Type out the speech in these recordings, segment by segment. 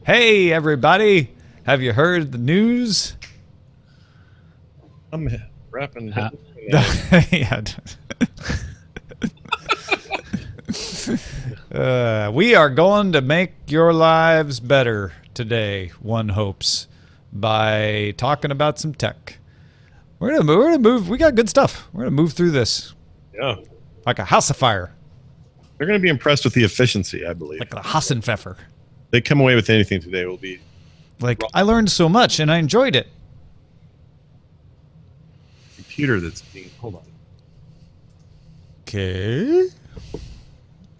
Hey, everybody. Have you heard the news? I'm rapping. Yeah. We are going to make your lives better today, one hopes, by talking about some tech. We're gonna move. We got good stuff. We're gonna move through this. Yeah. Like a house of fire. They're going to be impressed with the efficiency, I believe. Like a Hassenpfeffer. They come away with anything today will be... Like, I learned so much and I enjoyed it. Computer that's being... Hold on. Okay.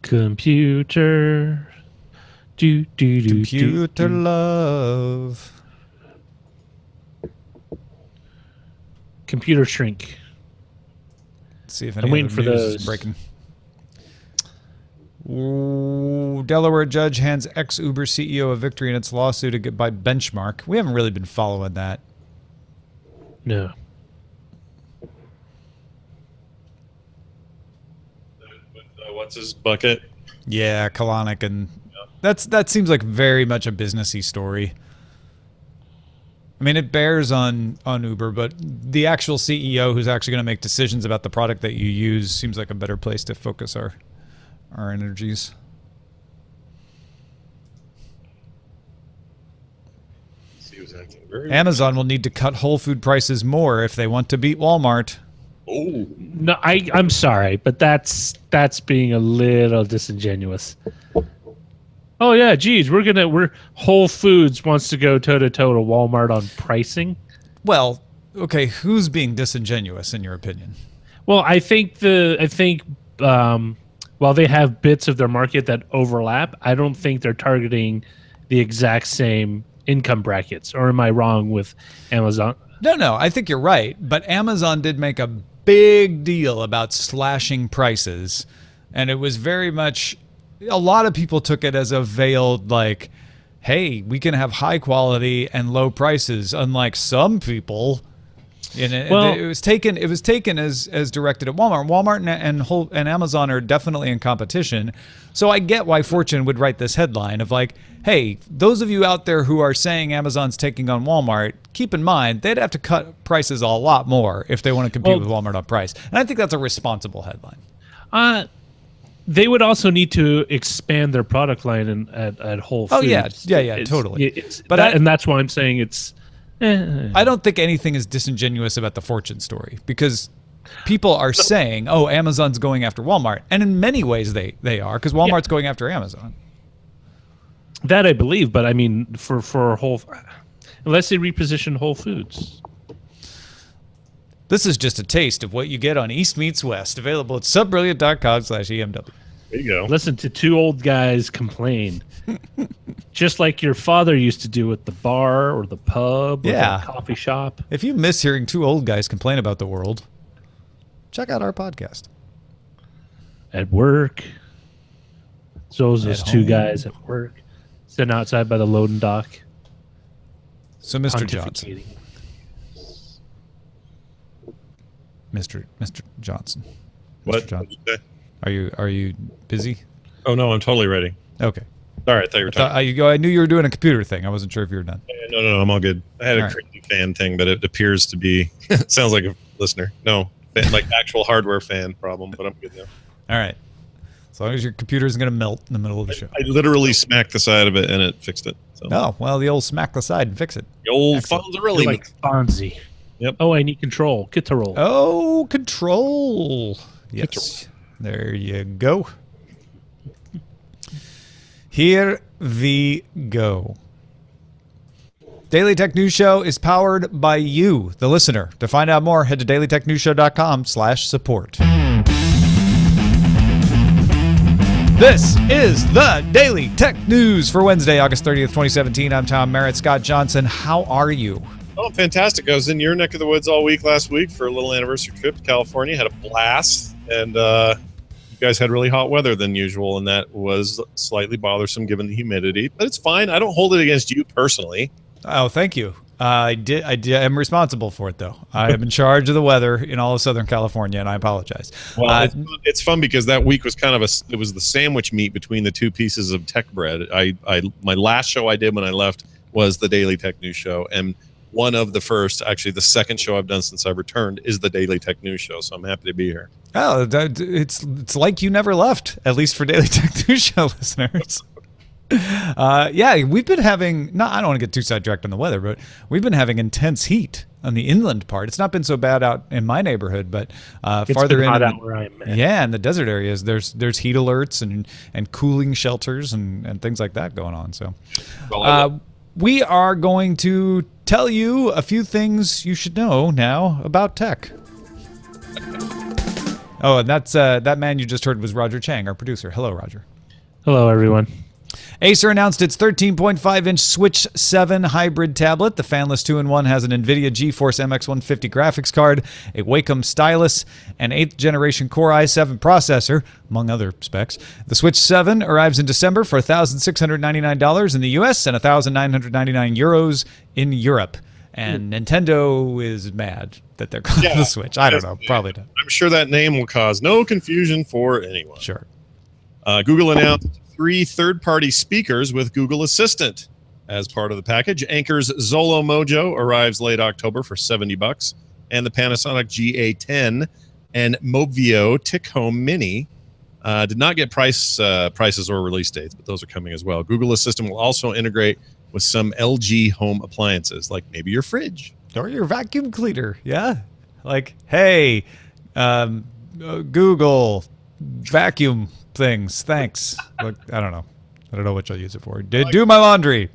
Computer. Computer love. Computer shrink. Let's see if I'm any waiting other for news those. is breaking. Ooh, Delaware judge hands ex-Uber CEO a victory in its lawsuit by Benchmark. We haven't really been following that. No. What's his bucket? Yeah, Kalanick, and that seems like very much a businessy story. I mean, it bears on Uber, but the actual CEO who's actually going to make decisions about the product that you use seems like a better place to focus our energies. Amazon will need to cut whole food prices more if they want to beat Walmart. Oh No, I'm sorry, but that's being a little disingenuous. Oh yeah, geez, we're Whole Foods wants to go toe to toe to Walmart on pricing. Well, okay, who's being disingenuous in your opinion? Well, I think while they have bits of their market that overlap, I don't think they're targeting the exact same income brackets. Or am I wrong with Amazon? No, I think you're right. But Amazon did make a big deal about slashing prices. And it was very much, a lot of people took it as a veiled, like, hey, we can have high quality and low prices, unlike some people. And it was taken as directed at Walmart. Walmart and Amazon are definitely in competition. So I get why Fortune would write this headline of like, hey, those of you out there who are saying Amazon's taking on Walmart, keep in mind they'd have to cut prices a lot more if they want to compete with Walmart on price. And I think that's a responsible headline. They would also need to expand their product line at Whole Foods. Oh yeah, totally. And that's why I'm saying it's. I don't think anything is disingenuous about the Fortune story because people are saying, "Oh, Amazon's going after Walmart," and in many ways they are because Walmart's going after Amazon. That I believe, but I mean for unless they reposition Whole Foods. This is just a taste of what you get on East Meets West. Available at subbrilliant.com/EMW. There you go. Listen to two old guys complain. Just like your father used to do at the bar or the pub or the coffee shop. If you miss hearing two old guys complain about the world, check out our podcast. At work. So those At two home. guys at work sitting outside by the loading dock. So, Mr. Johnson. pontificating. Mr. Johnson. What? Mr. Johnson. What'd you say? Are you busy? Oh, no, I'm totally ready. Okay. Sorry, I thought you were talking. I knew you were doing a computer thing. I wasn't sure if you were done. No, I'm all good. I had All a crazy fan thing, but it appears to be... sounds like a listener. No, like actual hardware fan problem, but I'm good now. All right. As long as your computer isn't going to melt in the middle of the show. I literally smacked the side of it, and it fixed it. So. Oh, well, the old smack the side and fix it. The old Excellent. phones are really... You're like Fonzie. Yep. Oh, I need control. Get to roll. Oh, control. Yes. There you go. Here we go. Daily Tech News Show is powered by you, the listener. To find out more, head to dailytechnewsshow.com/support. This is the Daily Tech News for Wednesday, August 30th, 2017. I'm Tom Merritt. Scott Johnson, how are you? Oh, fantastic. I was in your neck of the woods all week last week for a little anniversary trip to California. Had a blast. And you guys had really hot weather than usual, and that was slightly bothersome given the humidity. But it's fine. I don't hold it against you personally. Oh, thank you. I am responsible for it, though. I am in charge of the weather in all of Southern California, and I apologize. Well, it's fun because that week was kind of it was the sandwich meat between the two pieces of tech bread. My last show I did when I left was the Daily Tech News Show, and one of the first, actually the second show I've done since I've returned is the Daily Tech News Show. So I'm happy to be here. Oh, it's like you never left, at least for Daily Tech News Show listeners. Yeah, we've been having, I don't want to get too sidetracked on the weather, but we've been having intense heat on the inland part. It's not been so bad out in my neighborhood, but farther in, out where I'm at. Yeah, in the desert areas, there's heat alerts and cooling shelters and things like that going on. So we are going to tell you a few things you should know now about tech. Oh, and that's that man you just heard was Roger Chang, our producer. Hello, Roger. Hello, everyone. Acer announced its 13.5-inch Switch 7 hybrid tablet. The fanless 2-in-1 has an NVIDIA GeForce MX150 graphics card, a Wacom stylus, an 8th generation Core i7 processor, among other specs. The Switch 7 arrives in December for $1,699 in the US and €1,999 in Europe. And Nintendo is mad that they're calling the Switch. I don't know. Probably not. I'm sure that name will cause no confusion for anyone. Sure. Google announced 3 third-party speakers with Google Assistant as part of the package. Anker's Zolo Mojo arrives late October for $70, and the Panasonic GA10 and Movio Tick Home Mini did not get prices or release dates, but those are coming as well. Google Assistant will also integrate with some LG home appliances, like maybe your fridge or your vacuum cleaner. Yeah, like hey, Google vacuum things, thanks. Look, I don't know what you'll use it for. Do my laundry.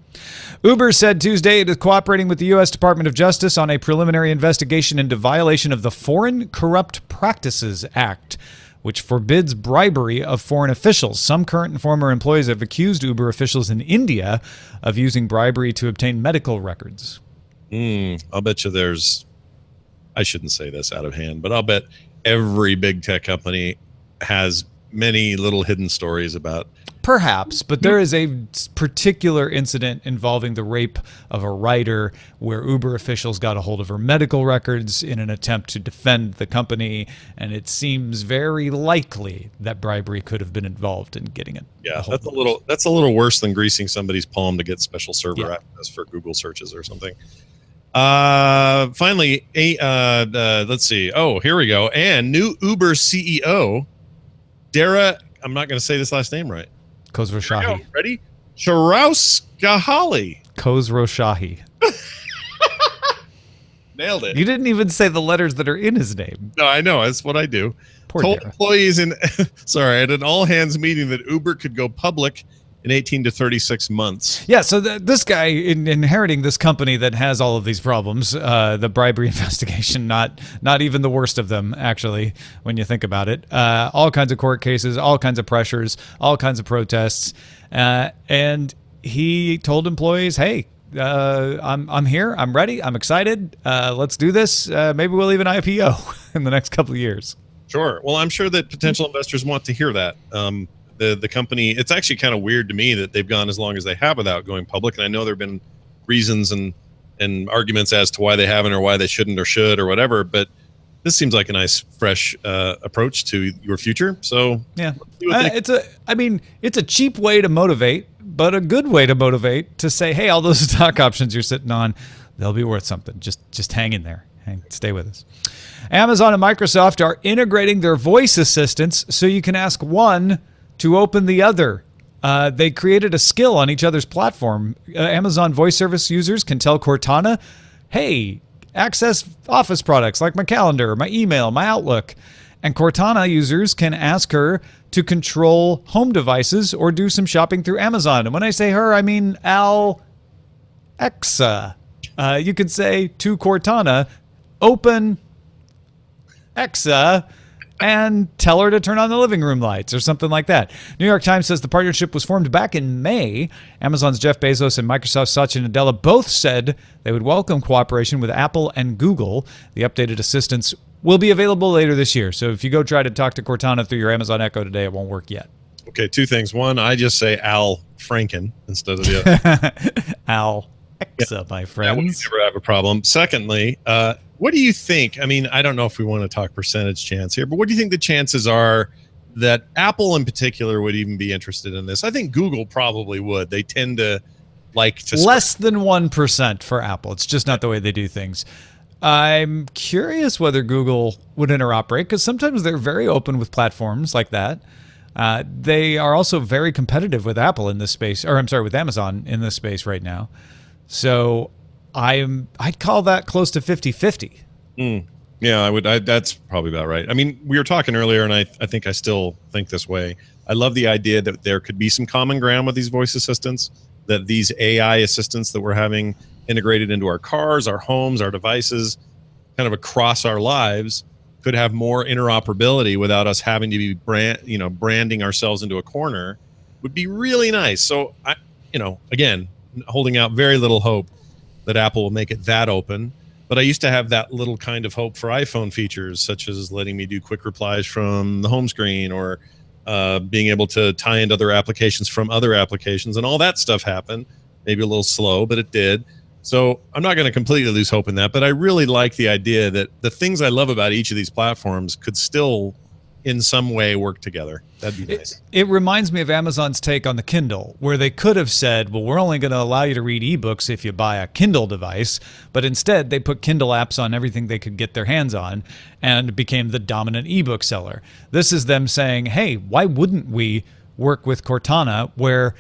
Uber said Tuesday it is cooperating with the U.S. Department of Justice on a preliminary investigation into violation of the Foreign Corrupt Practices Act, which forbids bribery of foreign officials. Some current and former employees have accused Uber officials in India of using bribery to obtain medical records. I'll bet you I shouldn't say this out of hand, but I'll bet every big tech company has many little hidden stories about. Perhaps, but there is a particular incident involving the rape of a writer where Uber officials got a hold of her medical records in an attempt to defend the company, and it seems very likely that bribery could have been involved in getting it. Yeah, that's a little worse than greasing somebody's palm to get special server access for Google searches or something. Finally, let's see. Oh, here we go. And new Uber CEO, Dara, I'm not going to say this last name right. Khosrowshahi. Ready? Khosrowshahi. Khosrowshahi. Nailed it. You didn't even say the letters that are in his name. No, I know. That's what I do. Poor Told Dara. employees at an all-hands meeting that Uber could go public in 18 to 36 months. Yeah, so this guy inheriting this company that has all of these problems, the bribery investigation, not even the worst of them, actually, when you think about it. All kinds of court cases, all kinds of pressures, all kinds of protests. And he told employees, hey, I'm here, I'm ready, I'm excited, let's do this. Maybe we'll even IPO in the next couple of years. Sure. Well, I'm sure that potential investors want to hear that. The company, it's actually kind of weird to me that they've gone as long as they have without going public. And I know there have been reasons and arguments as to why they haven't or why they shouldn't or should or whatever. But this seems like a nice, fresh approach to your future. So yeah, it's a cheap way to motivate, but a good way to motivate to say, hey, all those stock options you're sitting on, they'll be worth something. Just hang in there. Stay with us. Amazon and Microsoft are integrating their voice assistants so you can ask one to open the other. They created a skill on each other's platform. Amazon voice service users can tell Cortana, hey, access Office products like my calendar, my email, my Outlook. And Cortana users can ask her to control home devices or do some shopping through Amazon. And when I say her, I mean Alexa. You could say to Cortana, open Alexa, and tell her to turn on the living room lights or something like that. New York Times says the partnership was formed back in May. Amazon's Jeff Bezos and Microsoft's Satya Nadella both said they would welcome cooperation with Apple and Google. The updated assistants will be available later this year. So if you go try to talk to Cortana through your Amazon Echo today, it won't work yet. Okay, 2 things. One, I just say Al Franken instead of the other. Al. Alexa, my That would friends. never have a problem. Secondly, what do you think? I mean, I don't know if we want to talk percentage chance here, but what do you think the chances are that Apple in particular would even be interested in this? I think Google probably would. They tend to like to Less than 1% for Apple. It's just not the way they do things. I'm curious whether Google would interoperate because sometimes they're very open with platforms like that. They are also very competitive with Apple in this space, or I'm sorry, with Amazon in this space right now. So I'd call that close to 50-50. Yeah, I would. That's probably about right. I mean, we were talking earlier, and I think I still think this way. I love the idea that there could be some common ground with these voice assistants, that these AI assistants that we're having integrated into our cars, our homes, our devices, kind of across our lives, could have more interoperability without us having to be branding ourselves into a corner, would be really nice. So again, holding out very little hope that Apple will make it that open. But I used to have that little kind of hope for iPhone features, such as letting me do quick replies from the home screen, or being able to tie into other applications from other applications, and all that stuff happened. Maybe a little slow, but it did. So I'm not going to completely lose hope in that, but I really like the idea that the things I love about each of these platforms could still in some way work together. That'd be nice. It reminds me of Amazon's take on the Kindle, where they could have said, well, we're only going to allow you to read ebooks if you buy a Kindle device. But instead, they put Kindle apps on everything they could get their hands on and became the dominant ebook seller. This is them saying, hey, why wouldn't we work with Cortana, where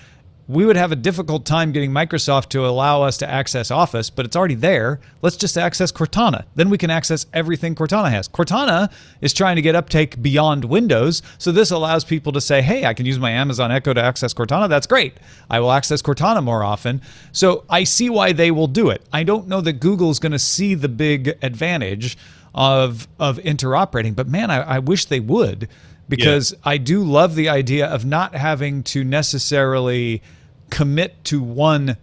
we would have a difficult time getting Microsoft to allow us to access Office, but it's already there. Let's just access Cortana. Then we can access everything Cortana has. Cortana is trying to get uptake beyond Windows, so this allows people to say, hey, I can use my Amazon Echo to access Cortana. That's great. I will access Cortana more often. So I see why they will do it. I don't know that Google's going to see the big advantage of interoperating, but man, I wish they would, because I do love the idea of not having to necessarily commit to one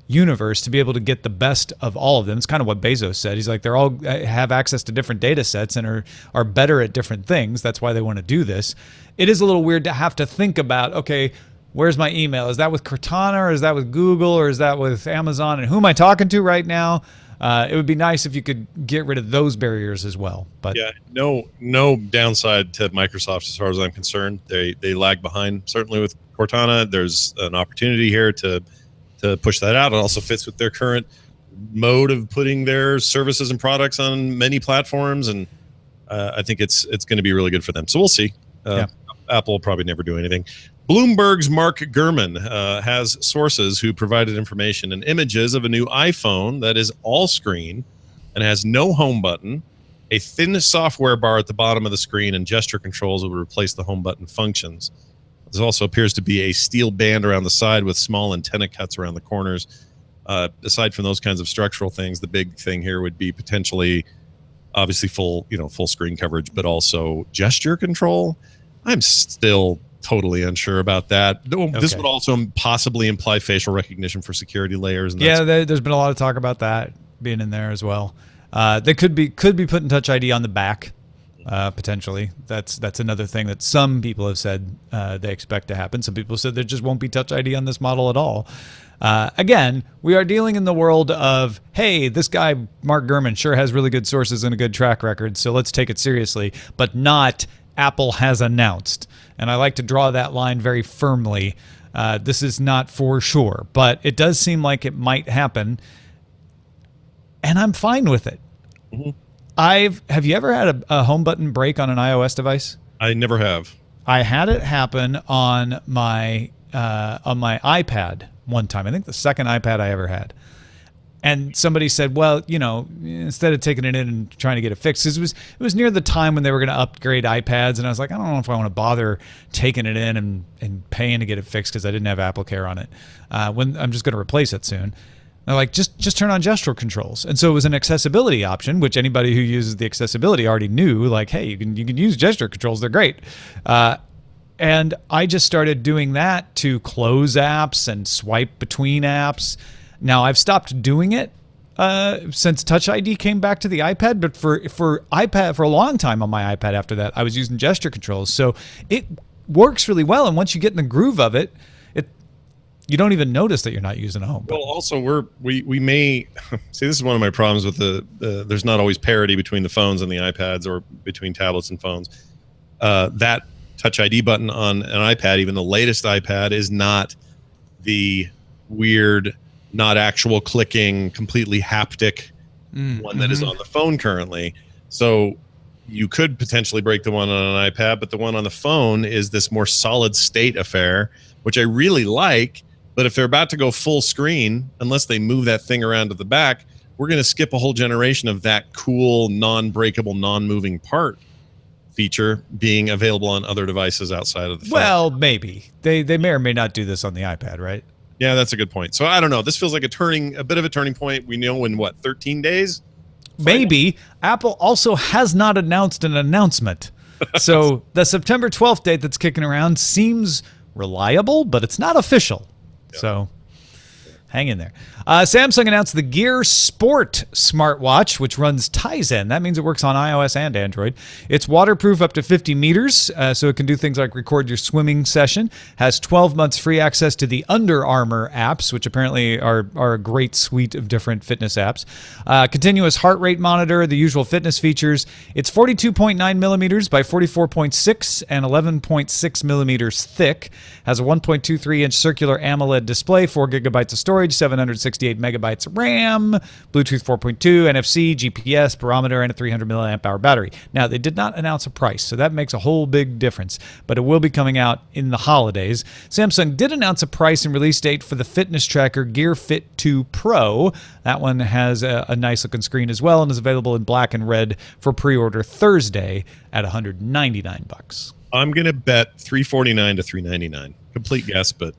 universe to be able to get the best of all of them. It's kind of what Bezos said. He's like, they're all have access to different data sets and are better at different things. That's why they want to do this. It is a little weird to have to think about, okay, where's my email? Is that with Cortana, or is that with Google, or is that with Amazon? And who am I talking to right now? It would be nice if you could get rid of those barriers as well. But yeah, no downside to Microsoft as far as I'm concerned. They lag behind, certainly with Cortana. There's an opportunity here to push that out. It also fits with their current mode of putting their services and products on many platforms, and I think it's going to be really good for them. So we'll see. Apple will probably never do anything. Bloomberg's Mark Gurman has sources who provided information and images of a new iPhone that is all screen and has no home button, a thin software bar at the bottom of the screen, and gesture controls that would replace the home button functions. There also appears to be a steel band around the side with small antenna cuts around the corners. Aside from those kinds of structural things, the big thing here would be potentially, obviously, full screen coverage, but also gesture control. I'm still totally unsure about that. This would also possibly imply facial recognition for security layers. And there's been a lot of talk about that being in there as well. They could be putting Touch ID on the back, potentially. That's another thing that some people have said they expect to happen. Some people said there just won't be Touch ID on this model at all. Again, we are dealing in the world of, hey, this guy, Mark Gurman, sure has really good sources and a good track record, so let's take it seriously, but not Apple has announced. And I like to draw that line very firmly. This is not for sure, but it does seem like it might happen, and I'm fine with it. Have you ever had a home button break on an iOS device? I never have. I had it happen on my iPad one time. I think the second iPad I ever had. And somebody said, well, instead of taking it in and trying to get it fixed, because it was near the time when they were going to upgrade iPads, and I was like, I don't know if I want to bother taking it in and paying to get it fixed because I didn't have AppleCare on it. When I'm just going to replace it soon. They're like, just turn on gesture controls. And so it was an accessibility option, which anybody who uses the accessibility already knew, like, hey, you can use gesture controls. They're great. And I just started doing that to close apps and swipe between apps. Now, I've stopped doing it since Touch ID came back to the iPad, but for iPad, for a long time on my iPad after that, I was using gesture controls. So it works really well, and once you get in the groove of it, You don't even notice that you're not using a home button. Well, also we may see, this is one of my problems with there's not always parity between the phones and the iPads, or between tablets and phones. That Touch ID button on an iPad, even the latest iPad, is not the weird, not actual clicking, completely haptic one that is on the phone currently. So you could potentially break the one on an iPad, but the one on the phone is this more solid state affair, which I really like. But if they're about to go full screen, unless they move that thing around to the back, we're going to skip a whole generation of that cool, non-breakable, non-moving part feature being available on other devices outside of the phone. Well, maybe. They may or may not do this on the iPad, right? Yeah, that's a good point. So I don't know. This feels like a bit of a turning point. We know in, what, 13 days? Maybe. Apple also has not announced an announcement. So the September 12th date that's kicking around seems reliable, but it's not official. Yeah. So hang in there. Samsung announced the Gear Sport smartwatch, which runs Tizen. That means it works on iOS and Android. It's waterproof up to 50 meters, so it can do things like record your swimming session. Has 12 months free access to the Under Armour apps, which apparently are a great suite of different fitness apps. Continuous heart rate monitor, the usual fitness features. It's 42.9 millimeters by 44.6 and 11.6 millimeters thick. Has a 1.23-inch circular AMOLED display, 4 gigabytes of storage, 768 megabytes of RAM, Bluetooth 4.2, NFC, GPS, barometer, and a 300 milliamp hour battery. Now, they did not announce a price, so that makes a whole big difference, but it will be coming out in the holidays. Samsung did announce a price and release date for the fitness tracker Gear Fit 2 Pro. That one has a nice looking screen as well and is available in black and red for pre-order Thursday at $199. I'm going to bet $349 to $399. Complete guess, but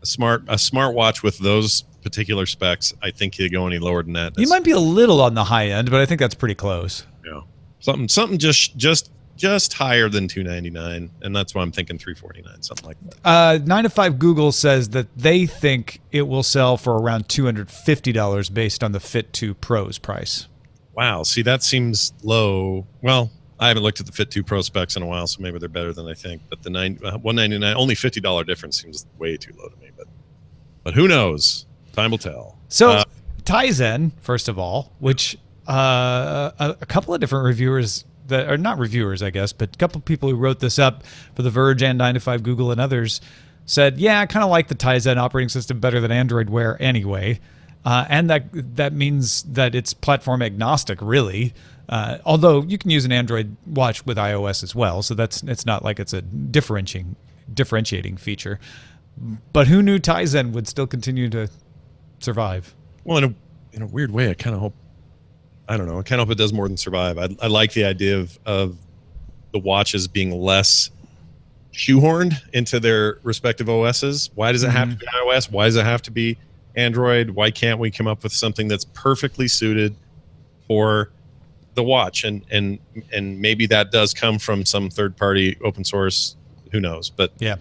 a smartwatch with those particular specs, I think you go any lower than that. You might be a little on the high end, but I think that's pretty close. Yeah, something just higher than $299, and that's why I'm thinking $349, something like that. 9 to 5 Google says that they think it will sell for around $250 based on the Fit 2 Pro's price. Wow, see, that seems low. Well, I haven't looked at the Fit 2 Pro specs in a while, so maybe they're better than I think. But the $199, only $50 difference seems way too low to me. But who knows? Time will tell. So Tizen, first of all, which a couple of different reviewers that are not reviewers, I guess, but a couple of people who wrote this up for The Verge and 9 to 5 Google and others said, yeah, I kind of like the Tizen operating system better than Android Wear anyway. And that means that it's platform agnostic, really. Although you can use an Android watch with iOS as well, so it's not like it's a differentiating feature. But who knew Tizen would still continue to survive? Well, in a weird way, I kind of hope. I don't know. I kind of hope it does more than survive. I like the idea of the watches being less shoehorned into their respective OSs. Why does it have to be iOS? Why does it have to be Android? Why can't we come up with something that's perfectly suited for the watch? And maybe that does come from some third party open source. Who knows? But yeah.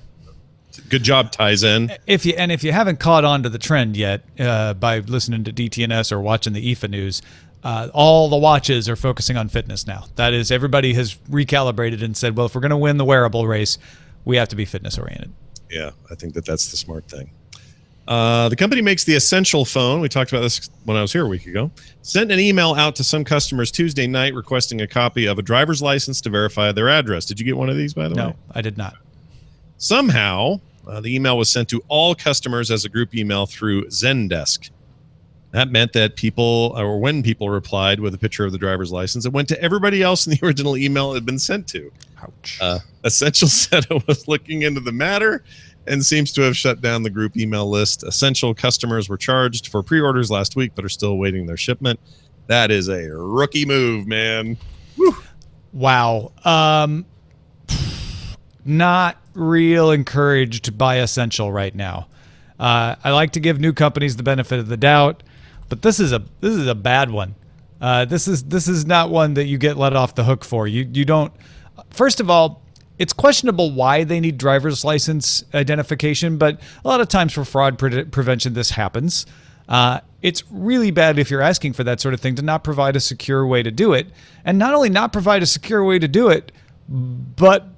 Good job, Tizen. If you haven't caught on to the trend yet by listening to DTNS or watching the IFA news, all the watches are focusing on fitness now. That is, everybody has recalibrated and said, well, if we're going to win the wearable race, we have to be fitness oriented. Yeah, I think that's the smart thing. The company makes the Essential phone. We talked about this when I was here a week ago. Sent an email out to some customers Tuesday night requesting a copy of a driver's license to verify their address. Did you get one of these, by the way? No, I did not. Somehow, the email was sent to all customers as a group email through Zendesk. That meant that when people replied with a picture of the driver's license, it went to everybody else in the original email it had been sent to. Ouch. Essential said it was looking into the matter and seems to have shut down the group email list. Essential customers were charged for pre-orders last week, but are still awaiting their shipment. That is a rookie move, man. Whew. Wow. Not real encouraged by Essential right now. I like to give new companies the benefit of the doubt, but this is a bad one. This is not one that you get let off the hook for. You don't. First of all, it's questionable why they need driver's license identification, but a lot of times for fraud prevention, this happens. It's really bad if you're asking for that sort of thing to not provide a secure way to do it, and not only not provide a secure way to do it, but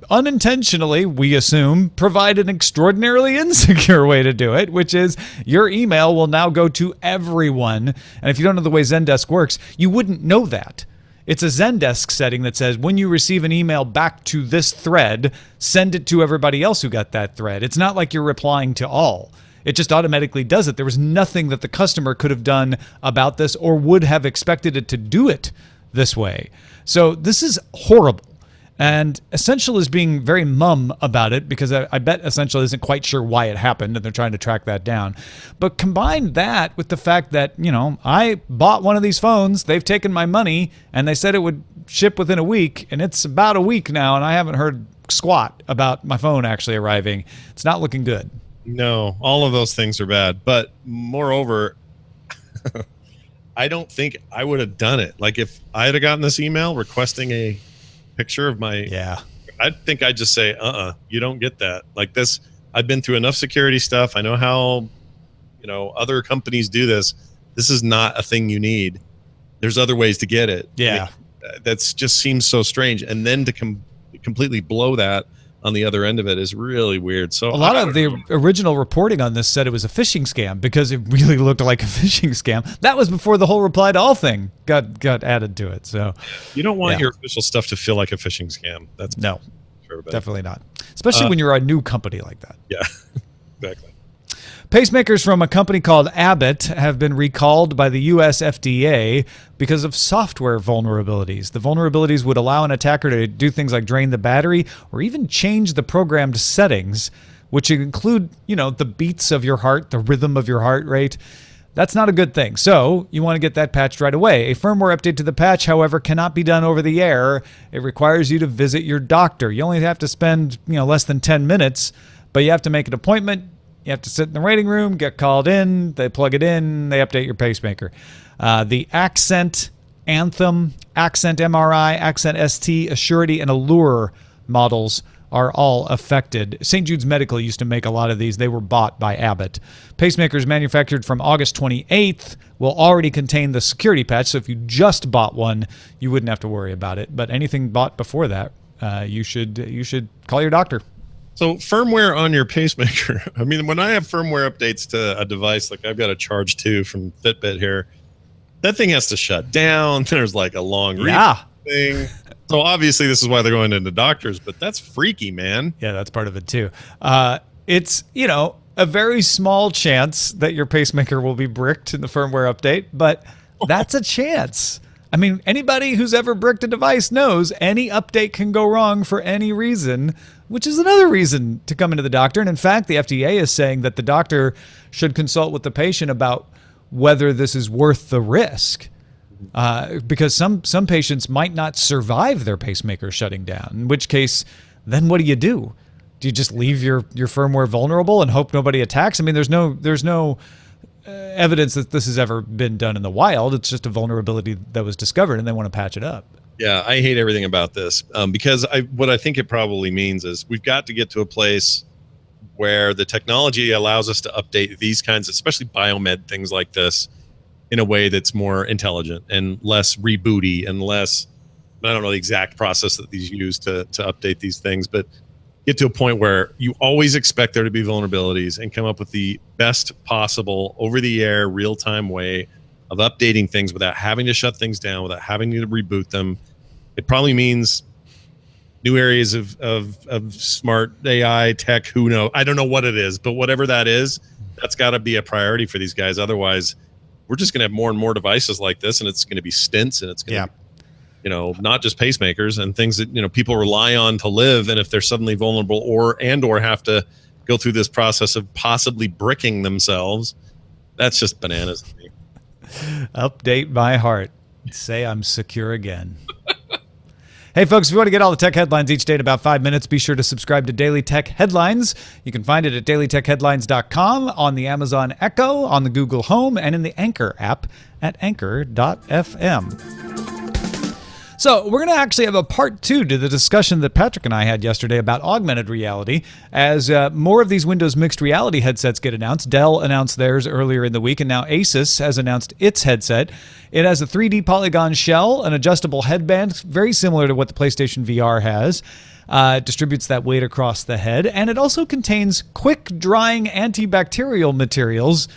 unintentionally, we assume, provide an extraordinarily insecure way to do it, which is your email will now go to everyone. And if you don't know the way Zendesk works, you wouldn't know that. It's a Zendesk setting that says when you receive an email back to this thread, send it to everybody else who got that thread. It's not like you're replying to all. It just automatically does it. There was nothing that the customer could have done about this or would have expected it to do it this way. So this is horrible. And Essential is being very mum about it because I bet Essential isn't quite sure why it happened and they're trying to track that down. But combine that with the fact that, I bought one of these phones, they've taken my money, and they said it would ship within a week, and it's about a week now, and I haven't heard squat about my phone actually arriving. It's not looking good. No, all of those things are bad. But moreover, I don't think I would have done it. Like if I had gotten this email requesting a picture of my, I think I'd just say, you don't get that. Like this, I've been through enough security stuff. I know how, other companies do this. This is not a thing you need. There's other ways to get it. Yeah. That's just seems so strange. And then to completely blow that on the other end of it is really weird. So a lot of the original reporting on this said it was a phishing scam because it really looked like a phishing scam. That was before the whole reply to all thing got added to it. So you don't want your official stuff to feel like a phishing scam. That's no, definitely not. Especially when you're a new company like that. Yeah, exactly. Pacemakers from a company called Abbott have been recalled by the U.S. FDA because of software vulnerabilities. The vulnerabilities would allow an attacker to do things like drain the battery or even change the programmed settings, which include, the beats of your heart, the rhythm of your heart rate. That's not a good thing. So you want to get that patched right away. A firmware update to the patch, however, cannot be done over the air. It requires you to visit your doctor. You only have to spend, less than 10 minutes, but you have to make an appointment. You have to sit in the waiting room, get called in, they plug it in, they update your pacemaker. The Accent, Anthem, Accent MRI, Accent ST, Assurity, and Allure models are all affected. St. Jude's Medical used to make a lot of these. They were bought by Abbott. Pacemakers manufactured from August 28th will already contain the security patch, so if you just bought one, you wouldn't have to worry about it. But anything bought before that, you should call your doctor. So firmware on your pacemaker. I mean, when I have firmware updates to a device, like I've got a Charge 2 from Fitbit here, that thing has to shut down. There's like a long thing. So obviously this is why they're going into doctors, but that's freaky, man. Yeah, that's part of it too. It's, a very small chance that your pacemaker will be bricked in the firmware update, but that's a chance. I mean, anybody who's ever bricked a device knows any update can go wrong for any reason, which is another reason to come into the doctor. And in fact, the FDA is saying that the doctor should consult with the patient about whether this is worth the risk. Because some patients might not survive their pacemaker shutting down, in which case, then what do? Do you just leave your firmware vulnerable and hope nobody attacks? I mean, there's no evidence that this has ever been done in the wild. It's just a vulnerability that was discovered and they want to patch it up. Yeah, I hate everything about this because what I think it probably means is we've got to get to a place where the technology allows us to update these kinds of, especially biomed things like this, in a way that's more intelligent and less rebooty and less, I don't know the exact process that these use to update these things, but get to a point where you always expect there to be vulnerabilities and come up with the best possible over-the-air, real-time way of updating things without having to shut things down, without having to reboot them. It probably means new areas of smart AI tech. Who knows? I don't know what it is, but whatever that is, that's got to be a priority for these guys. Otherwise, we're just going to have more and more devices like this, and it's going to be stints, and it's going to be, not just pacemakers and things that, people rely on to live. And if they're suddenly vulnerable or have to go through this process of possibly bricking themselves, that's just bananas to me. Update my heart. Say I'm secure again. Hey, folks, if you want to get all the tech headlines each day in about 5 minutes, be sure to subscribe to Daily Tech Headlines. You can find it at dailytechheadlines.com, on the Amazon Echo, on the Google Home, and in the Anchor app at anchor.fm. So we're going to actually have a part 2 to the discussion that Patrick and I had yesterday about augmented reality. As more of these Windows mixed reality headsets get announced, Dell announced theirs earlier in the week, and now Asus has announced its headset. It has a 3D polygon shell, an adjustable headband, very similar to what the PlayStation VR has. Distributes that weight across the head, and it also contains quick-drying antibacterial materials,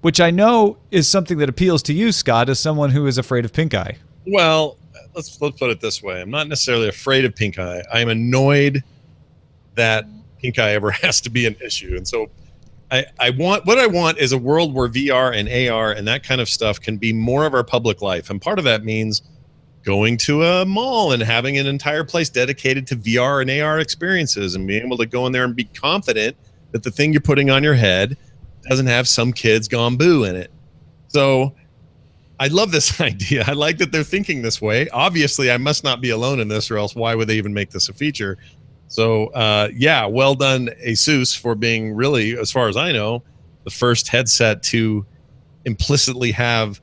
which I know is something that appeals to you, Scott, as someone who is afraid of pink eye. Well, let's put it this way. I'm not necessarily afraid of pink eye. I'm annoyed that pink eye ever has to be an issue. And so I want is a world where VR and AR and that kind of stuff can be more of our public life. And part of that means going to a mall and having an entire place dedicated to VR and AR experiences and being able to go in there and be confident that the thing you're putting on your head doesn't have some kid's gone boo in it. So I love this idea. I like that they're thinking this way. Obviously, I must not be alone in this, or else why would they even make this a feature? So, yeah, well done, Asus, for being really, as far as I know, the first headset to implicitly have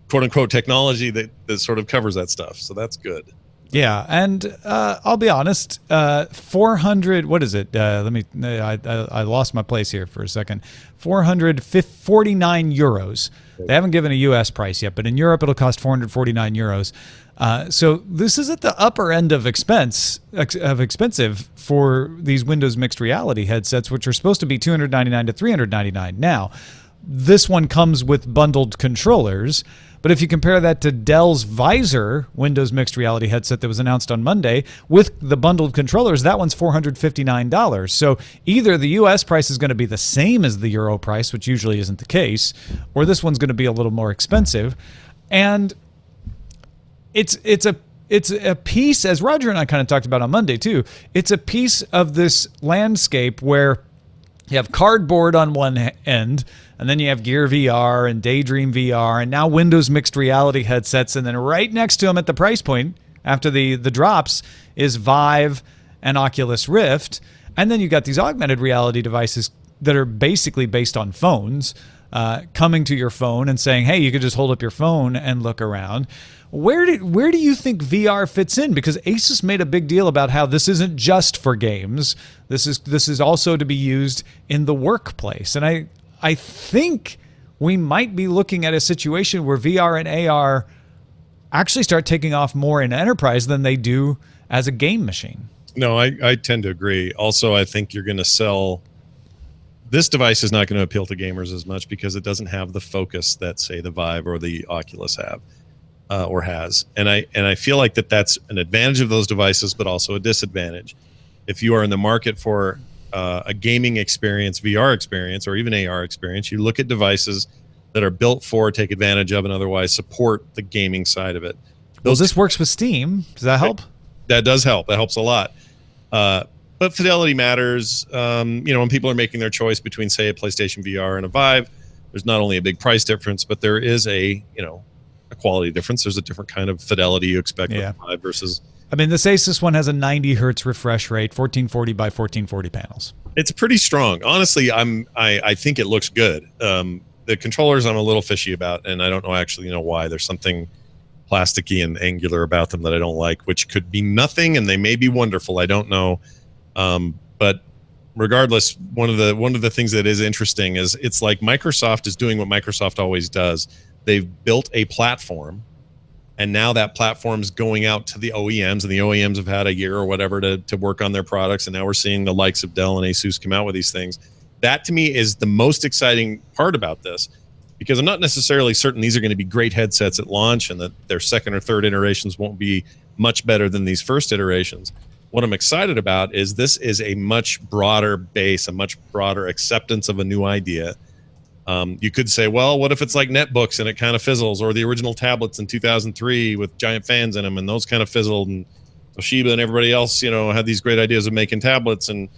quote-unquote technology that sort of covers that stuff. So that's good. Yeah, and I'll be honest, 400, what is it? I lost my place here for a second. 449 euros. They haven't given a US price yet, but in Europe it'll cost 449 euros. So this is at the upper end of expensive for these Windows mixed reality headsets, which are supposed to be $299 to $399. Now, this one comes with bundled controllers, but if you compare that to Dell's Visor Windows mixed reality headset that was announced on Monday with the bundled controllers, that one's $459. So either the US price is going to be the same as the Euro price, which usually isn't the case, or this one's going to be a little more expensive. And it's a piece, as Roger and I kind of talked about on Monday too, it's a piece of this landscape where you have cardboard on one end, and then you have Gear VR and Daydream VR, and now Windows mixed reality headsets, and then right next to them at the price point, after the drops, is Vive and Oculus Rift, and then you got these augmented reality devices that are basically based on phones, coming to your phone and saying, hey, you could just hold up your phone and look around. Where do you think VR fits in? Because Asus made a big deal about how this isn't just for games. This is also to be used in the workplace. And I think we might be looking at a situation where VR and AR actually start taking off more in enterprise than they do as a game machine. No, I tend to agree. Also, I think you're going to sell... This device is not going to appeal to gamers as much because it doesn't have the focus that, say, the Vive or the Oculus have. Or has, and I feel like that's an advantage of those devices, but also a disadvantage. If you are in the market for a gaming experience, VR experience, or even AR experience, you look at devices that are built for, take advantage of, and otherwise support the gaming side of it. This works with Steam. Does that help? That does help. That helps a lot. But fidelity matters. When people are making their choice between, say, a PlayStation VR and a Vive, there's not only a big price difference, but there is a quality difference. There's a different kind of fidelity you expect with Vive versus... I mean, this Asus one has a 90 hertz refresh rate, 1440 by 1440 panels. It's pretty strong. Honestly, I think it looks good. The controllers I'm a little fishy about, and I don't actually know why. There's something plasticky and angular about them that I don't like, which could be nothing, and they may be wonderful. I don't know. But regardless, one of the things that is interesting is it's like Microsoft is doing what Microsoft always does. They've built a platform, and now that platform's going out to the OEMs, and the OEMs have had a year or whatever to work on their products, and now we're seeing the likes of Dell and Asus come out with these things. That, to me, is the most exciting part about this, because I'm not necessarily certain these are going to be great headsets at launch and that their second or third iterations won't be much better than these first iterations. What I'm excited about is this is a much broader base, a much broader acceptance of a new idea. You could say, well, what if it's like netbooks and it kind of fizzles, or the original tablets in 2003 with giant fans in them and those kind of fizzled, and Toshiba and everybody else, had these great ideas of making tablets and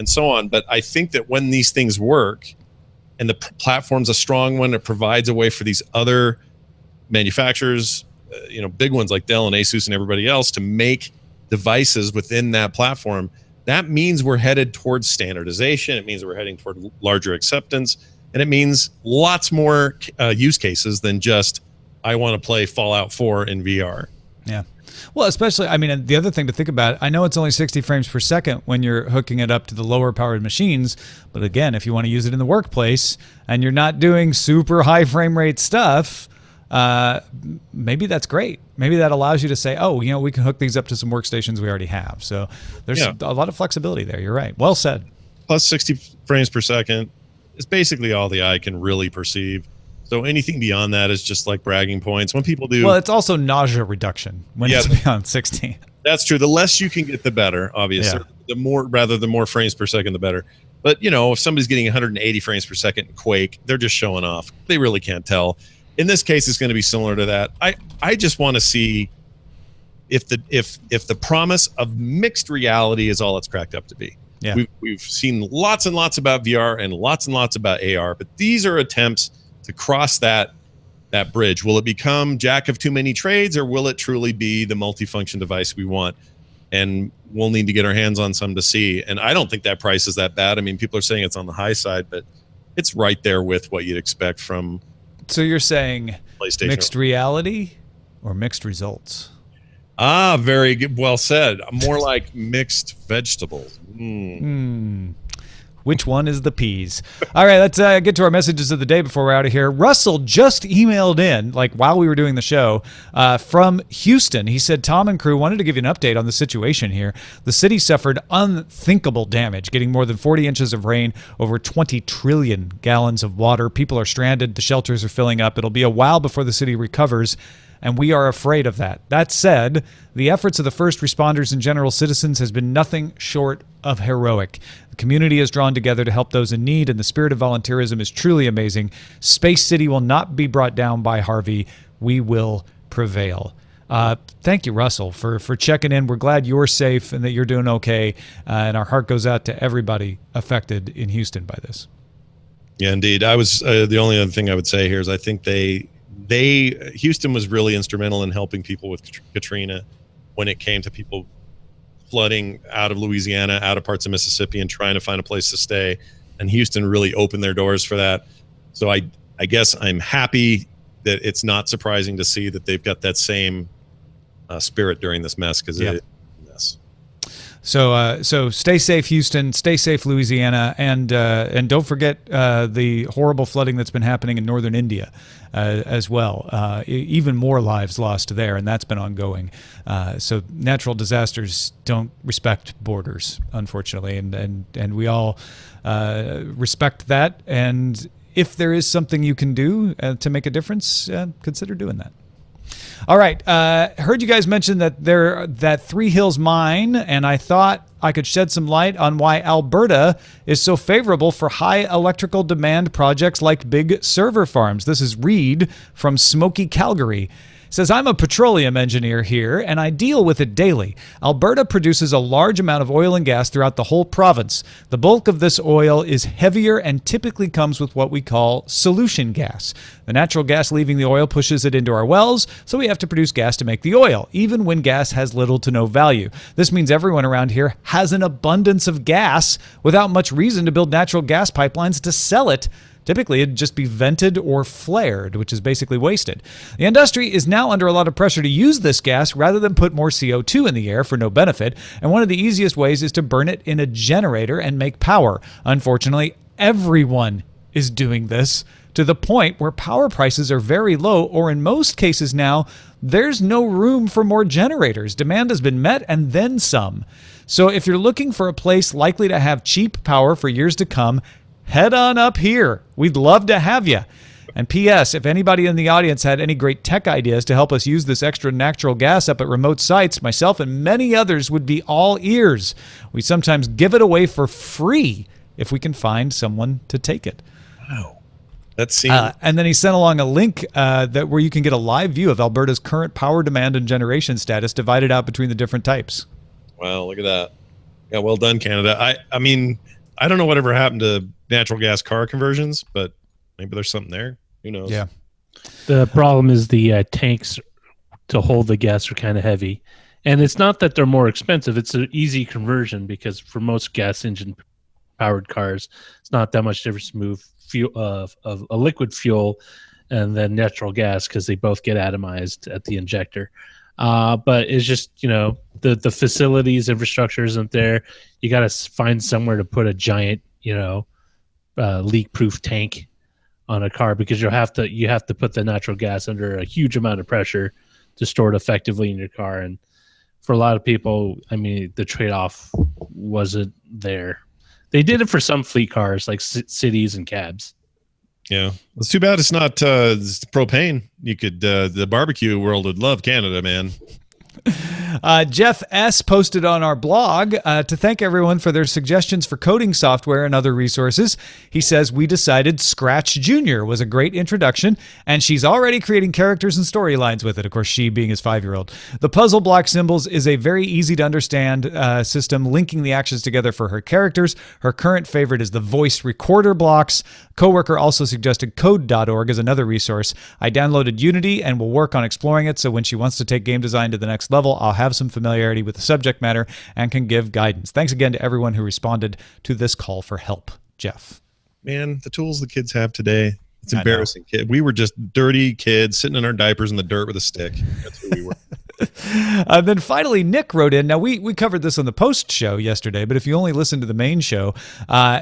so on. But I think that when these things work and the platform's a strong one, it provides a way for these other manufacturers, big ones like Dell and Asus and everybody else, to make devices within that platform. That means we're headed towards standardization. It means we're heading toward larger acceptance. And it means lots more use cases than just, I want to play Fallout 4 in VR. Yeah. Well, especially, I mean, and the other thing to think about, I know it's only 60 frames per second when you're hooking it up to the lower powered machines, but again, if you want to use it in the workplace and you're not doing super high frame rate stuff, maybe that's great. Maybe that allows you to say, oh, you know, we can hook these up to some workstations we already have. So there's a lot of flexibility there. You're right. Well said. Plus 60 frames per second is basically all the eye can really perceive. So anything beyond that is just like bragging points. When people do, well, it's also nausea reduction when it's beyond 60. That's true. The less you can get, the better. Obviously, the more frames per second, the better. But you know, if somebody's getting 180 frames per second in Quake, they're just showing off. They really can't tell. In this case, it's going to be similar to that. I just want to see if the promise of mixed reality is all it's cracked up to be. Yeah. We've seen lots and lots about VR and lots about AR, but these are attempts to cross that bridge. Will it become jack of too many trades, or will it truly be the multifunction device we want? And we'll need to get our hands on some to see. And I don't think that price is that bad. I mean, people are saying it's on the high side, but it's right there with what you'd expect from. So you're saying PlayStation. Mixed reality or mixed results? Ah, very good. Well said. More like mixed vegetables. Which one is the peas? All right, let's get to our messages of the day before we're out of here. Russell just emailed in, like while we were doing the show, from Houston. He said, Tom and crew wanted to give you an update on the situation here. The city suffered unthinkable damage, getting more than 40 inches of rain, over 20 trillion gallons of water. People are stranded. The shelters are filling up. It'll be a while before the city recovers, and we are afraid of that. That said, the efforts of the first responders and general citizens has been nothing short of heroic. The community is drawn together to help those in need, and the spirit of volunteerism is truly amazing. Space City will not be brought down by Harvey. We will prevail. Thank you, Russell, for checking in. We're glad you're safe and that you're doing okay, and our heart goes out to everybody affected in Houston by this. Yeah, indeed. I was the only other thing I would say here is I think Houston was really instrumental in helping people with Katrina when it came to people flooding out of Louisiana, out of parts of Mississippi, and trying to find a place to stay. And Houston really opened their doors for that. So I guess I'm happy that it's not surprising to see that they've got that same spirit during this mess, because it's a mess. So stay safe, Houston. Stay safe, Louisiana, and don't forget the horrible flooding that's been happening in northern India as well. Even more lives lost there, and that's been ongoing. So natural disasters don't respect borders, unfortunately, and we all respect that. And if there is something you can do to make a difference, consider doing that. All right, heard you guys mention that Three Hills mine, and I thought I could shed some light on why Alberta is so favorable for high electrical demand projects like big server farms. This is Reed from Smoky Calgary. Says, I'm a petroleum engineer here, and I deal with it daily. Alberta produces a large amount of oil and gas throughout the whole province. The bulk of this oil is heavier and typically comes with what we call solution gas. The natural gas leaving the oil pushes it into our wells, so we have to produce gas to make the oil, even when gas has little to no value. This means everyone around here has an abundance of gas without much reason to build natural gas pipelines to sell it. Typically, it'd just be vented or flared, which is basically wasted. The industry is now under a lot of pressure to use this gas rather than put more CO2 in the air for no benefit, and one of the easiest ways is to burn it in a generator and make power. Unfortunately, everyone is doing this to the point where power prices are very low, or in most cases now, there's no room for more generators. Demand has been met and then some. So if you're looking for a place likely to have cheap power for years to come, head on up here. We'd love to have you. And P.S., if anybody in the audience had any great tech ideas to help us use this extra natural gas up at remote sites, myself and many others would be all ears. We sometimes give it away for free if we can find someone to take it. Wow. That seems... and then he sent along a link where you can get a live view of Alberta's current power demand and generation status divided out between the different types. Wow, look at that. Yeah, well done, Canada. I mean, I don't know whatever happened to natural gas car conversions, but maybe there's something there. Who knows? Yeah. The problem is the tanks to hold the gas are kind of heavy. And it's not that they're more expensive. It's an easy conversion because for most gas engine powered cars, it's not that much difference to move fuel of a liquid fuel and then natural gas because they both get atomized at the injector. But it's just, the facilities infrastructure isn't there. You got to find somewhere to put a giant, leak-proof tank on a car, because you have to put the natural gas under a huge amount of pressure to store it effectively in your car. And for a lot of people, I mean, the trade-off wasn't there. They did it for some fleet cars like cities and cabs. Yeah, it's too bad it's not it's propane. You could the barbecue world would love Canada, man. Jeff S. posted on our blog to thank everyone for their suggestions for coding software and other resources. He says, we decided Scratch Junior was a great introduction, and she's already creating characters and storylines with it. Of course, she being his 5-year-old. The puzzle block symbols is a very easy to understand system, linking the actions together for her characters. Her current favorite is the voice recorder blocks. Coworker also suggested code.org as another resource. I downloaded Unity and will work on exploring it, so when she wants to take game design to the next level, I'll have some familiarity with the subject matter and can give guidance. Thanks again to everyone who responded to this call for help. Jeff. Man, the tools the kids have today, it's embarrassing. Kid, we were just dirty kids sitting in our diapers in the dirt with a stick. That's who we were. Then finally, Nick wrote in. Now, we covered this on the post show yesterday, but if you only listen to the main show,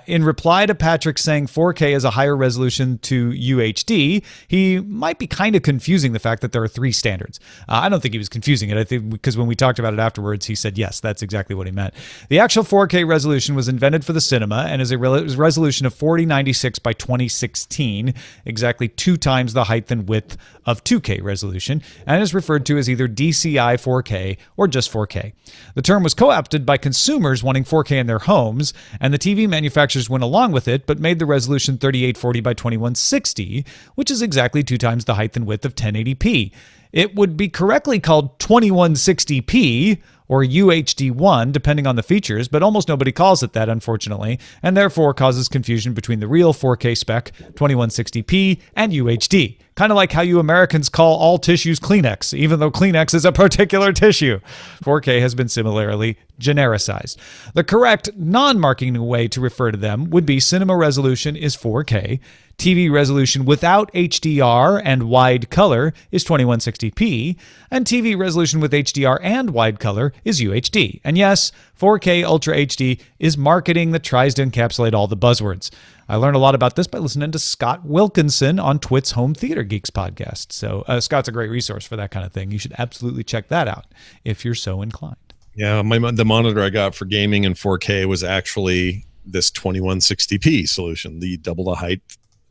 in reply to Patrick saying 4K is a higher resolution to UHD, he might be kind of confusing the fact that there are 3 standards. I don't think he was confusing it. I think because when we talked about it afterwards, he said, yes, that's exactly what he meant. The actual 4K resolution was invented for the cinema and is a resolution of 4096 by 2016, exactly 2 times the height and width of 2K resolution, and is referred to as either DCI 4K or just 4K. The term was co-opted by consumers wanting 4K in their homes, and the TV manufacturers went along with it, but made the resolution 3840 by 2160, which is exactly 2 times the height and width of 1080p. It would be correctly called 2160p or UHD1, depending on the features, but almost nobody calls it that, unfortunately, and therefore causes confusion between the real 4K spec, 2160p, and UHD. Kind of like how you Americans call all tissues Kleenex, even though Kleenex is a particular tissue. 4K has been similarly genericized. The correct non-marketing way to refer to them would be cinema resolution is 4K, TV resolution without HDR and wide color is 2160p, and TV resolution with HDR and wide color is UHD. And yes, 4K Ultra HD is marketing that tries to encapsulate all the buzzwords. I learned a lot about this by listening to Scott Wilkinson on Twit's Home Theater Geeks podcast. So Scott's a great resource for that kind of thing. You should absolutely check that out if you're so inclined. Yeah, the monitor I got for gaming in 4K was actually this 2160p solution, the double the height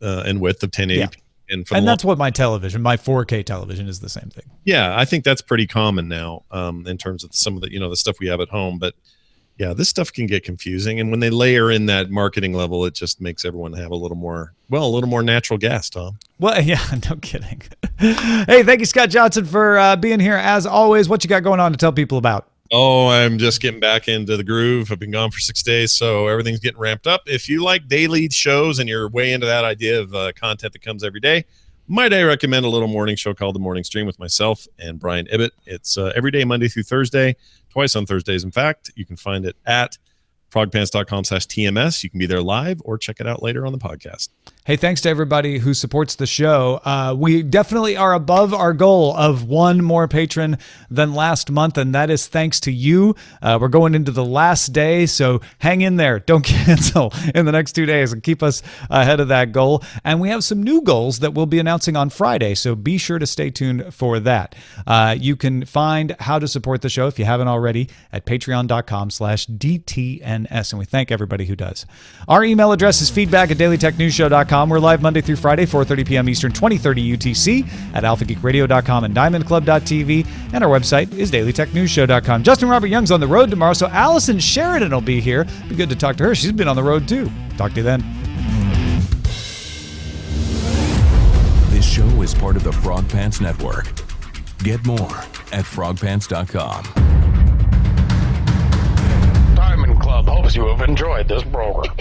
and width of 1080p. Yeah. And that's what my 4K television is the same thing. Yeah, I think that's pretty common now in terms of some of the, the stuff we have at home. But yeah, this stuff can get confusing. And when they layer in that marketing level, it just makes everyone have a little more natural gas, Tom. Well, yeah, no kidding. Hey, thank you, Scott Johnson, for being here. As always, what you got going on to tell people about? Oh, I'm just getting back into the groove. I've been gone for 6 days, so everything's getting ramped up. If you like daily shows and you're way into that idea of content that comes every day, might I recommend a little morning show called The Morning Stream with myself and Brian Ibbett. It's every day, Monday through Thursday, twice on Thursdays, in fact. You can find it at frogpants.com/TMS. You can be there live or check it out later on the podcast. Hey, thanks to everybody who supports the show. We definitely are above our goal of 1 more patron than last month, and that is thanks to you. We're going into the last day, so hang in there. Don't cancel in the next 2 days and keep us ahead of that goal. And we have some new goals that we'll be announcing on Friday, so be sure to stay tuned for that. You can find how to support the show, if you haven't already, at patreon.com/DTNS, and we thank everybody who does. Our email address is feedback@dailytechnewsshow.com. We're live Monday through Friday, 4:30 p.m. Eastern, 2030 UTC at alphageekradio.com and diamondclub.tv, and our website is dailytechnewsshow.com. Justin Robert Young's on the road tomorrow, so Allison Sheridan will be here. Be good to talk to her. She's been on the road too. Talk to you then. This show is part of the Frog Pants Network. Get more at frogpants.com. Diamond Club hopes you have enjoyed this program.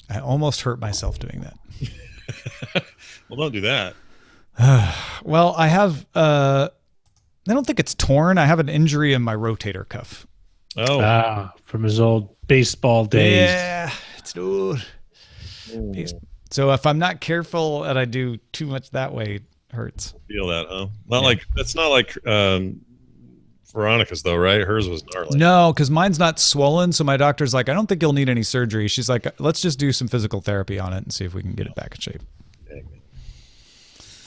I almost hurt myself doing that. Well, don't do that. Well, I have, I don't think it's torn. I have an injury in my rotator cuff. Oh. From his old baseball days. Yeah, it's old. So if I'm not careful and I do too much that way, it hurts. Feel that, huh? Not like that's not like Veronica's though, right? Hers was gnarly. No, because mine's not swollen. So my doctor's like, I don't think you'll need any surgery. She's like, let's just do some physical therapy on it and see if we can get it back in shape.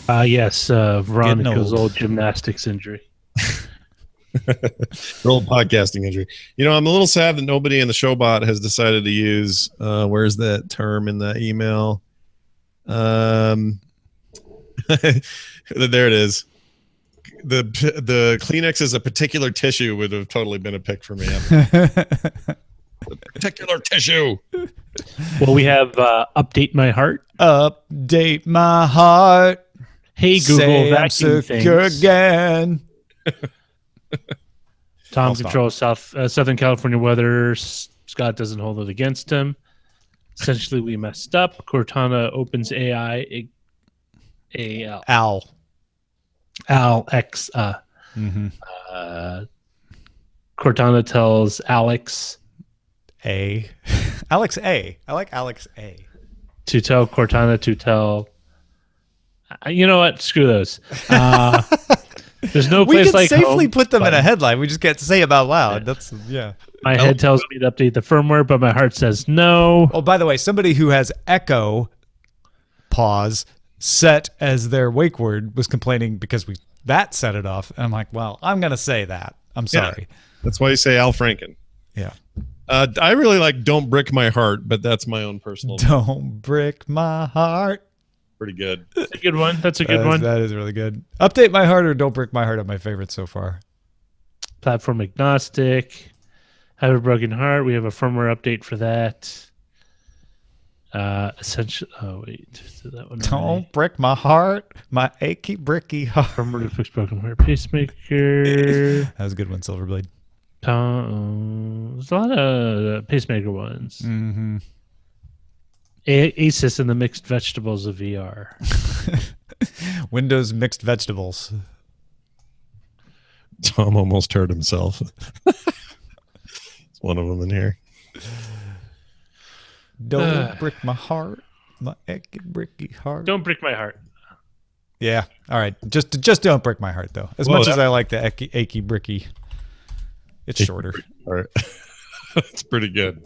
Yes, Veronica's old gymnastics injury. Old podcasting injury. You know, I'm a little sad that nobody in the Showbot has decided to use where's that term in the email? There it is. The Kleenex is a particular tissue would have totally been a pick for me. The particular tissue. Well, we have Update My Heart. Update my heart. Hey, Google, Say I'm vacuum secure things. again. Tom controls Southern California weather. Scott doesn't hold it against him. Essentially, we messed up. Cortana opens AI. Al. Alex. Cortana tells Alex A. Alex A. I like Alex A. to tell Cortana to tell. You know what? Screw those. There's no We place can like safely home, put them in but a headline. We just can't say them out loud. That's my head tells me to update the firmware, but my heart says no. Oh, by the way, somebody who has echo pause set as their wake word was complaining because that set it off. And I'm like, well, I'm going to say that. I'm sorry. Yeah, that's why you say Al Franken. Yeah. I really like Don't Brick My Heart, but that's my own personal. Don't brick my heart. Pretty good. That's a good one. That's a good one. That is really good. Update my heart or Don't Brick My Heart are my favorites so far. Platform agnostic. Have a broken heart. We have a firmware update for that. Essentially, oh wait, is that one? Don't brick my heart, my achy bricky heart. Firmware to fix broken heart. Pacemaker. That was a good one, Silverblade. There's a lot of pacemaker ones. Mm-hmm. Asus and the mixed vegetables of VR. Windows mixed vegetables. Tom almost hurt himself. It's one of them in here. Don't brick my heart, my achy bricky heart. Don't break my heart. Yeah. All right. Just don't break my heart though. As much as I like the achy bricky, it's shorter. All right. That's pretty good.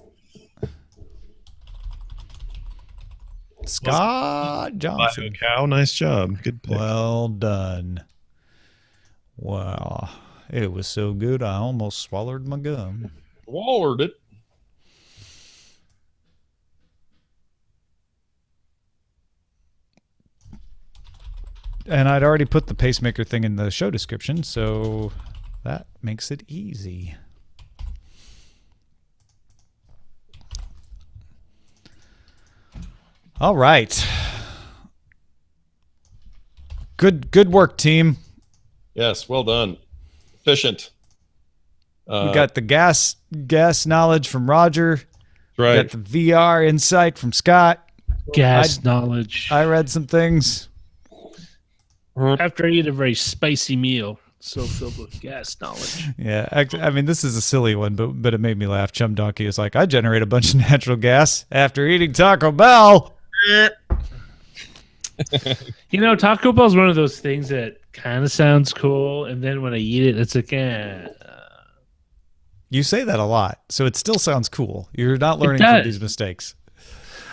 Scott Johnson. Bio Cow, nice job. Good pick. Well done. Wow. It was so good I almost swallowed my gum. Wallered it. And I'd already put the pacemaker thing in the show description, so that makes it easy. All right. Good work, team. Yes, well done. Efficient. We got the gas knowledge from Roger. Right. We got the VR insight from Scott. Knowledge. I read some things. After I eat a very spicy meal, so filled with gas knowledge. Yeah, I mean, this is a silly one, but it made me laugh. Chum Donkey is like, I generate a bunch of natural gas after eating Taco Bell. You know, Taco Bell is one of those things that kind of sounds cool, and then when I eat it, it's like, You say that a lot, so it still sounds cool. You're not learning from these mistakes.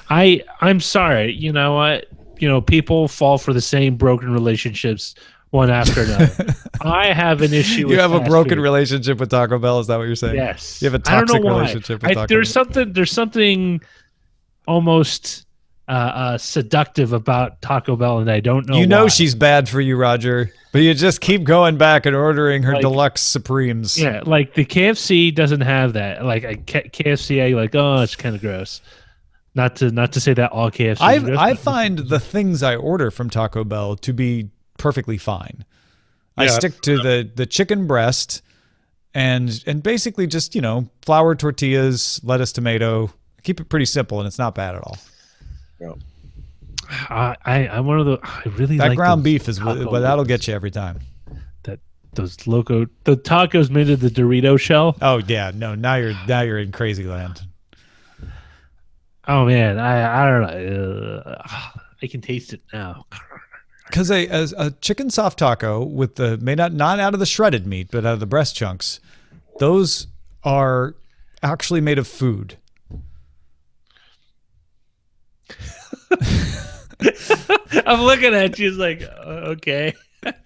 I'm sorry. You know what? You know, people fall for the same broken relationships one after another. I have an issue with You have a broken food. relationship with Taco Bell, is that what you're saying? Yes. You have a I don't toxic know why. relationship with Taco Bell. There's something almost seductive about Taco Bell, and I don't know You know why. she's bad for you, Roger, but you just keep going back and ordering her deluxe Supremes. Yeah, like the KFC doesn't have that. Like KFC, I like, oh, it's kind of gross. Not to say that all KFC. I find the things I order from Taco Bell to be perfectly fine. I stick to the chicken breast and basically just, you know, flour, tortillas, lettuce, tomato. Keep it pretty simple, and it's not bad at all. Yeah. I'm one of the. I really That like ground those beef is taco what that'll ones. get you every time. The tacos made of the Dorito shell. Oh yeah, no, now you're in crazy land. Oh man, I don't know. I can taste it now. because a chicken soft taco with the not out of the shredded meat, but out of the breast chunks, those are actually made of food. I'm looking at you, it's like, okay.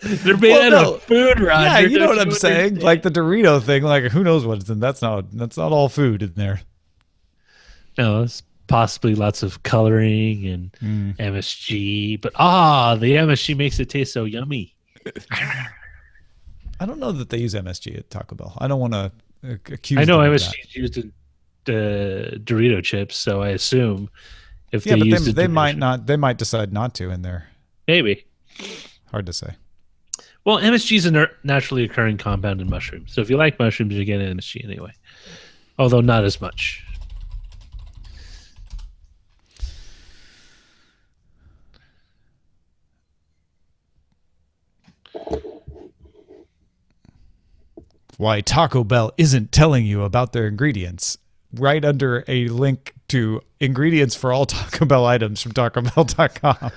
They're made out of food, Roger. Yeah, you know what I'm understand? saying? Like the Dorito thing, like who knows what's in that's not all food in there. No, it's possibly lots of coloring and MSG, but the MSG makes it taste so yummy. I don't know that they use MSG at Taco Bell. I don't want to accuse. I know them of MSG that. is used in Dorito chips, so I assume if Yeah, they but use they might not. They might decide not to in there. maybe. Hard to say. Well, MSG is a naturally occurring compound in mushrooms, so if you like mushrooms, you get MSG anyway, although not as much. Why Taco Bell isn't telling you about their ingredients right under a link to ingredients for all Taco Bell items from TacoBell.com.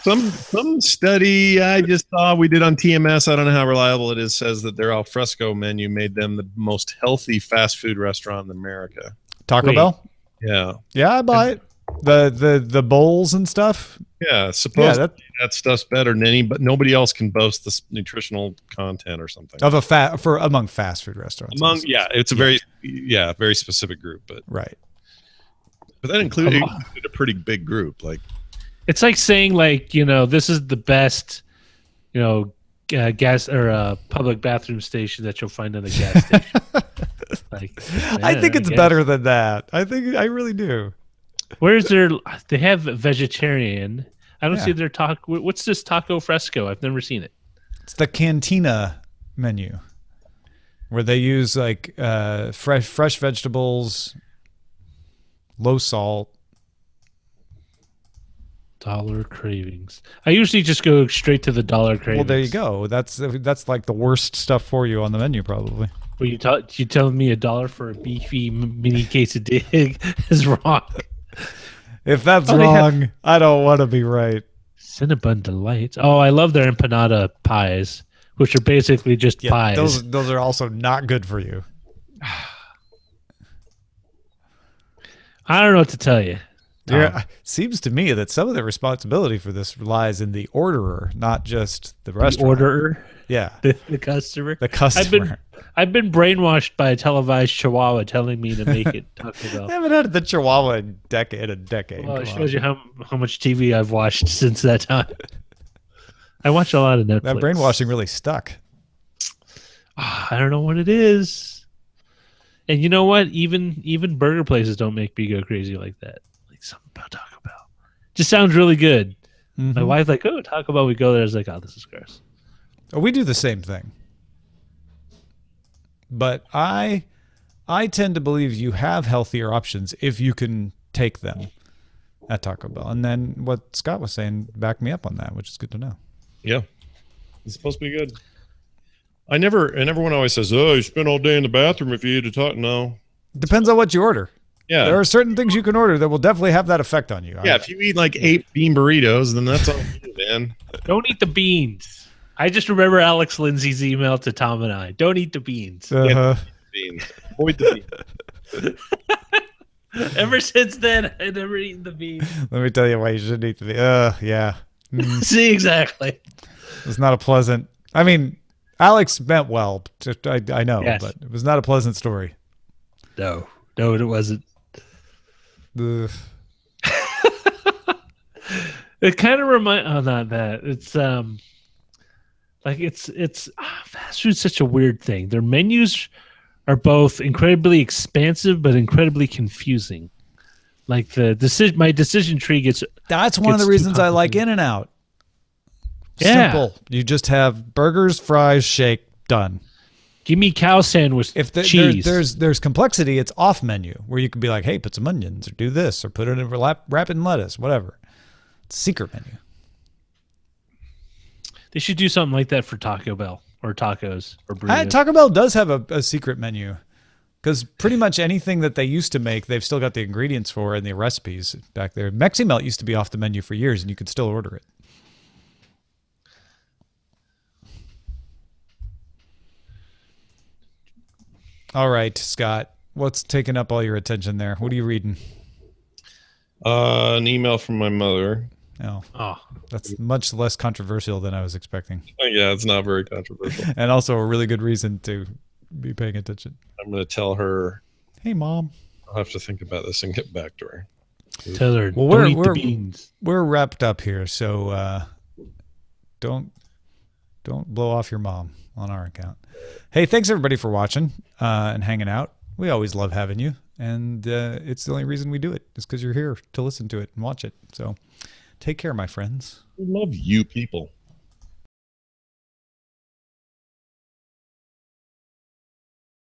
Some study I just saw we did on TMS, I don't know how reliable it is, says that their alfresco menu made them the most healthy fast food restaurant in America. Taco Bell? Yeah. Yeah, I buy it. The bowls and stuff. Yeah, supposedly Yeah, that stuff's better than any, but nobody else can boast this nutritional content or something. of among fast food restaurants. It's a very specific group, but Right. that included a pretty big group. Like, It's like saying, like, this is the best, gas or public bathroom station that you'll find in a gas station. I think it's better than that. I really do. Where's their? They have vegetarian. I don't Yeah. see their taco. What's this taco fresco? I've never seen it. It's the Cantina menu where they use like fresh vegetables, low salt. Dollar cravings. I usually just go straight to the dollar cravings. Well, there you go. That's like the worst stuff for you on the menu, probably. Well, you telling me $1 for a beefy mini quesadilla is wrong. If that's they wrong, I don't want to be right. Cinnabon Delights. Oh, I love their empanada pies, which are basically just Yeah, pies. those are also not good for you. I don't know what to tell you. Seems to me that some of the responsibility for this lies in the orderer, not just the restaurant. The orderer, Yeah, the customer. the customer. I've been brainwashed by a televised chihuahua telling me to make it Taco Bell. I haven't had the Chihuahua in a decade. Well, it Come shows on. you how much TV I've watched since that time. I watch a lot of Netflix. That brainwashing really stuck. I don't know what it is. And you know what? Even burger places don't make me go crazy like that. Like something about Taco Bell. Just sounds really good. My wife's like, oh, Taco Bell, we go there. I was like, oh, this is gross. We do the same thing. But I tend to believe you have healthier options if you can take them at Taco Bell. And then what Scott was saying backed me up on that, which is good to know. yeah, it's supposed to be good. And everyone always says, "Oh, you spend all day in the bathroom if you eat a taco." No, Depends on what you order. yeah, There are certain things you can order that will definitely have that effect on you. yeah. If you eat like 8 bean burritos, then that's all you, man. Don't eat the beans. I just remember Alex Lindsay's email to Tom and I. Don't eat the beans. Beans. Avoid the beans. Ever since then, I never eaten the beans. Let me tell you why you shouldn't eat the. Yeah. See, exactly. It's not a pleasant. I mean, Alex meant well. I know, Yes. but it was not a pleasant story. No, it wasn't. Ugh. It kind of not that. It's fast food's such a weird thing. Their menus are both incredibly expansive but incredibly confusing. Like my decision tree gets. That's one of the too reasons I like complicated. In-N-Out. Yeah. Simple. You just have burgers, fries, shake, done. Give me cow sandwich If cheese. there's complexity, it's off menu where you could be like, hey, put some onions or do this or put it in wrap it in lettuce, whatever. It's secret menu. They should do something like that for Taco Bell or tacos or burritos. Taco Bell does have a secret menu Because pretty much anything that they used to make, they've still got the ingredients for and the recipes back there. Meximelt used to be off the menu for years, and you could still order it. All right, Scott, what's taking up all your attention there? What are you reading? An email from my mother. Oh, that's much less controversial than I was expecting. Yeah, it's not very controversial. And also a really good reason to be paying attention. I'm going to tell her. Hey, Mom. I'll have to think about this and get back to her. Tell her, well, don't eat the beans. We're wrapped up here, so don't blow off your mom on our account. Hey, thanks everybody for watching and hanging out. We always love having you, and it's the only reason we do it is because you're here to listen to it and watch it. So take care, my friends. We love you people.